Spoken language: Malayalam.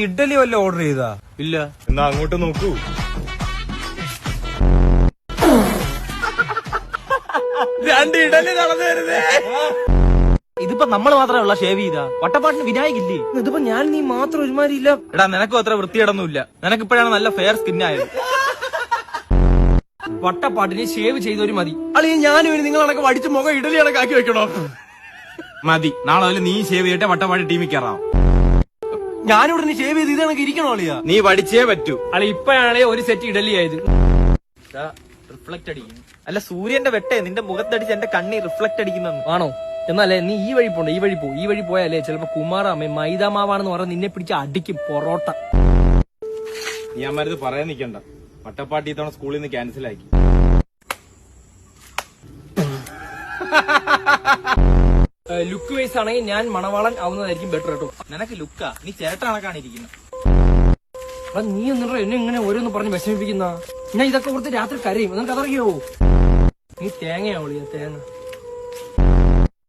ഇഡ്ഡലി വല്ല ഓർഡർ ചെയ്താ? ഇല്ല. എന്നാ അങ്ങോട്ട് നോക്കൂ. രണ്ട് ഇഡലി നടന്നു വരുന്നേ. ഇതിപ്പോ നമ്മൾ മാത്രമേ ഉള്ള ഷേവ് ചെയ്താ. വട്ടപ്പാട്ടിന് വിനായകില്ലേ? ഇതിപ്പോ ഞാൻ നീ മാത്രം ഒരുമാതിരി ഇല്ല. എടാ നിനക്കും അത്ര വൃത്തിയിടൊന്നുമില്ല. നിനക്കിപ്പോഴാണ് നല്ല ഫെയർ സ്കിന്നായത്. വട്ടപ്പാട്ടിന് ഷേവ് ചെയ്തവര് മതി. അല്ലെങ്കിൽ ഞാനും നിങ്ങൾ കണക്ക് വടിച്ച് മുഖം ഇഡലി കണക്കാക്കി വെക്കണോ? മതി. നാളെ മുതൽ നീ ഷേവ് ചെയ്തിട്ട് വട്ടപ്പാട്ടി ടീമിൽ കയറാം. ഞാനിവിടെ നീ ഷേവ് ചെയ്ത് ഇത് കണക്ക് ഇരിക്കണോ അളിയാ? നീ പഠിച്ചേ പറ്റൂ. അളി ഇപ്പഴാണേ ഒരു സെറ്റ് ഇഡലി ആയത്. റിഫ്ലക്ട് അടിക്കും. അല്ല സൂര്യന്റെ വെട്ടേ നിന്റെ മുഖത്തടിച്ച് എന്റെ കണ്ണി റിഫ്ലക്ട് അടിക്കുന്നെന്ന്. ആണോ? എന്നാലേ നീ ഈ വഴി പോണ്ട, ഈ വഴി പോ. ഈ വഴി പോയാലേ ചിലപ്പോ കുമാറാമ്മ മൈദാമാവാണെന്ന് പറഞ്ഞ നിന്നെ പിടിച്ച് അടിക്കും പൊറോട്ട. നീ അമ്മരത് പറയാൻ നിക്കണ്ട. വട്ടപ്പാട്ടി ഇത്തവണ സ്കൂളിൽ നിന്ന് ക്യാൻസൽ ആക്കി. ലുക്ക് വൈസ് ആണെങ്കിൽ ഞാൻ മണവാളൻ ആവുന്നതായിരിക്കും ബെറ്റർ കേട്ടോ. നിനക്ക് ലുക്കാ, നീ ചേട്ട കണക്കാണ് ഇരിക്കുന്നത്. അപ്പൊ നീ ഒന്നിട്ട് എന്നെ ഇങ്ങനെ ഓരോന്ന് പറഞ്ഞ് വിഷമിപ്പിക്കുന്ന ഞാൻ ഇതൊക്കെ ഓർത്ത് രാത്രി കരയും. നിനക്ക് അതറിയോ? നീ തേങ്ങയാവളിയാ തേങ്ങ.